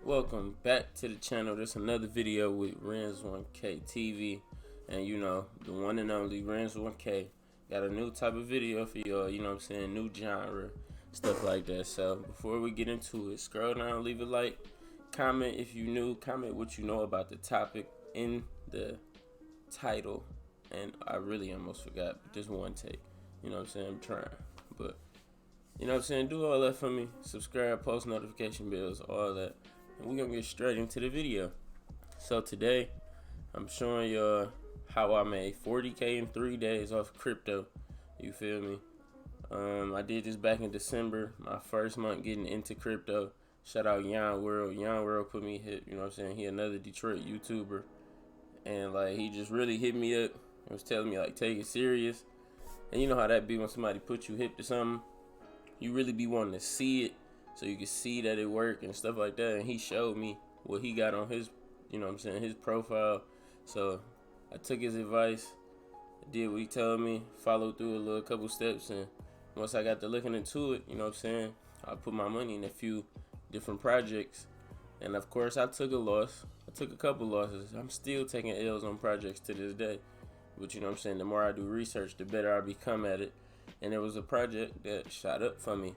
Welcome back to the channel. This another video with Renz1K TV, and the one and only Renz1K got a new type of video for y'all. You know what I'm saying? New genre, stuff like that. So before we get into it, scroll down, leave a like, comment if you new, comment what you know about the topic in the title. And I really almost forgot, but just one take. You know what I'm saying? I'm trying, but you know what I'm saying? Do all that for me. Subscribe, post notification bells, all that. And we're going to get straight into the video. So today, I'm showing y'all how I made 40K in 3 days off crypto. You feel me? I did this back in December, my first month getting into crypto. Shout out Yon World. Yon World put me hit, you know what I'm saying? He another Detroit YouTuber. And like, he just really hit me up and was telling me like, take it serious. And you know how that be when somebody put you hip to something? You really be wanting to see it so you can see that it work and stuff like that. And he showed me what he got on his, you know what I'm saying, his profile. So I took his advice, did what he told me, followed through a little couple steps, and once I got to looking into it, you know what I'm saying, I put my money in a few different projects. And of course I took a loss. I took a couple losses. I'm still taking L's on projects to this day. But you know what I'm saying, the more I do research, the better I become at it. And there was a project that shot up for me.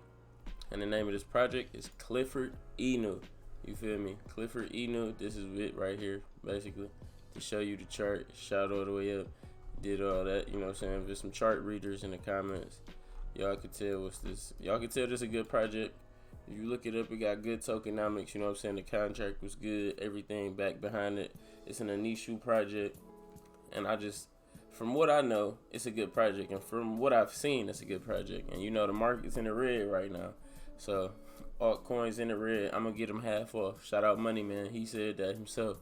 And the name of this project is Clifford Inu. You feel me? Clifford Inu. This is it right here, basically, to show you the chart. Shot all the way up. Did all that. You know what I'm saying? There's some chart readers in the comments. Y'all can tell what's this. Y'all can tell this is a good project. If you look it up, it got good tokenomics. You know what I'm saying? The contract was good. Everything back behind it. It's an Anishu project. And from what I know, it's a good project. And from what I've seen, it's a good project. And you know the market's in the red right now. So altcoins in the red, I'm going to get them half off. Shout out Money Man. He said that himself.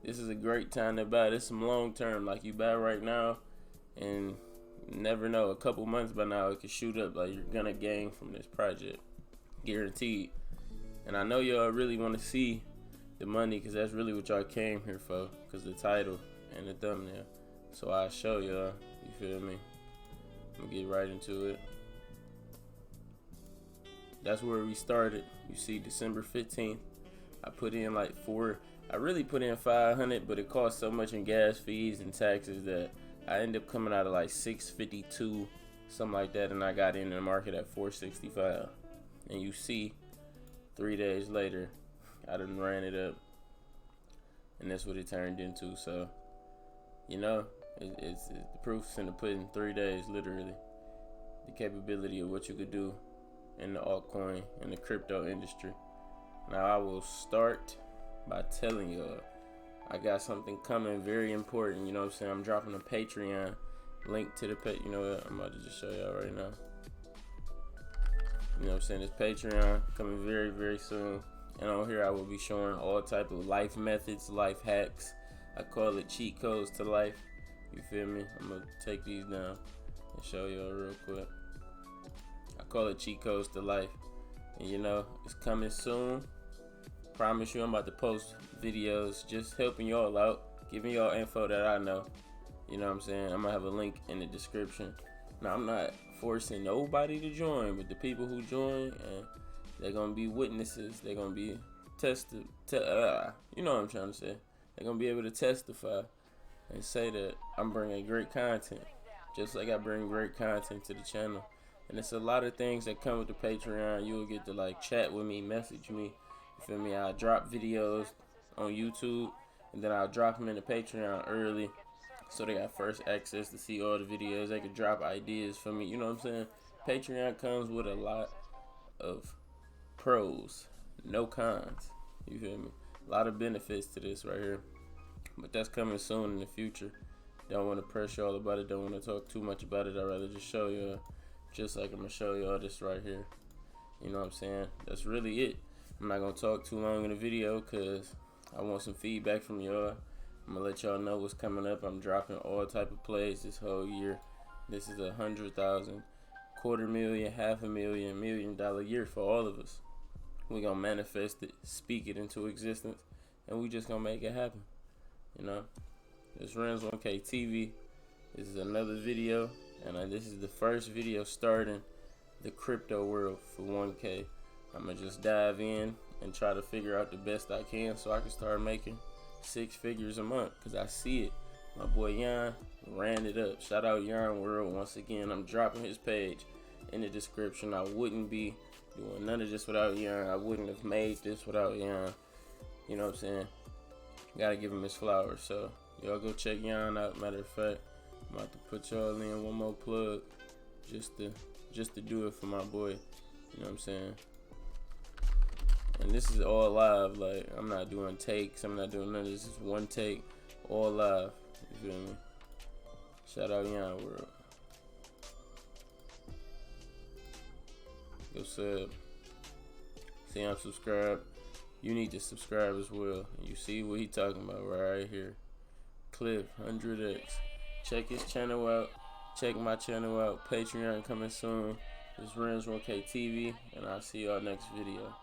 This is a great time to buy. This is some long term. Like you buy right now and you never know. A couple months by now it could shoot up. Like you're going to gain from this project. Guaranteed. And I know y'all really want to see the money because that's really what y'all came here for. Because the title and the thumbnail. So I'll show y'all. You feel me? I'm going to get right into it. That's where we started. You see December 15th. I put in like I really put in 500, but it cost so much in gas fees and taxes that I ended up coming out of like 652, something like that, and I got in the market at 465. And you see 3 days later, I done ran it up. And that's what it turned into. So, you know, it's the proof's in the pudding. 3 days, literally. The capability of what you could do in the altcoin and the crypto industry. Now I will start by telling y'all I got something coming very important. You know what I'm saying? I'm dropping a Patreon link to the page. You know what? I'm about to just show y'all right now. You know what I'm saying? This Patreon coming very, very soon. And on here I will be showing all type of life methods, life hacks. I call it cheat codes to life. You feel me? I'm gonna take these down and show y'all real quick. I call it cheat codes to life. And you know, it's coming soon. Promise you I'm about to post videos just helping y'all out, giving y'all info that I know. You know what I'm saying? I'm gonna have a link in the description. Now I'm not forcing nobody to join, but the people who join, and they're gonna be witnesses. They're gonna be you know what I'm trying to say. They're gonna be able to testify and say that I'm bringing great content, just like I bring great content to the channel. And it's a lot of things that come with the Patreon. You'll get to like chat with me, message me. You feel me? I'll drop videos on YouTube, and then I'll drop them in the Patreon early, so they got first access to see all the videos. They can drop ideas for me. You know what I'm saying? Patreon comes with a lot of pros, no cons. You feel me? A lot of benefits to this right here. But that's coming soon in the future. Don't want to press y'all about it. Don't want to talk too much about it. I'd rather just show y'all. Just like I'm going to show y'all this right here. You know what I'm saying? That's really it. I'm not going to talk too long in the video because I want some feedback from y'all. I'm going to let y'all know what's coming up. I'm dropping all type of plays this whole year. This is 100,000, $250,000, $500,000, $1 million year for all of us. We're going to manifest it, speak it into existence, and we just going to make it happen. You know? This Renz1K TV. This is another video. And this is the first video starting the crypto world for 1K. I'm gonna just dive in and try to figure out the best I can so I can start making 6 figures a month, because I see it. My boy Yon ran it up. Shout out Yarn World once again. I'm dropping his page in the description. I wouldn't be doing none of this without Yarn. I wouldn't have made this without Yarn. You know what I'm saying? Gotta give him his flowers. So y'all go check Yarn out. Matter of fact, I'm about to put y'all in one more plug just to do it for my boy. You know what I'm saying? And this is all live. Like, I'm not doing takes. I'm not doing none of this. It's one take, all live. You feel me? Shout out Yarn World. Go sub. See, I'm subscribed. You need to subscribe as well. You see what he talking about right here. Cliff 100X. Check his channel out. Check my channel out. Patreon coming soon. This Rims 1K TV, and I'll see y'all next video.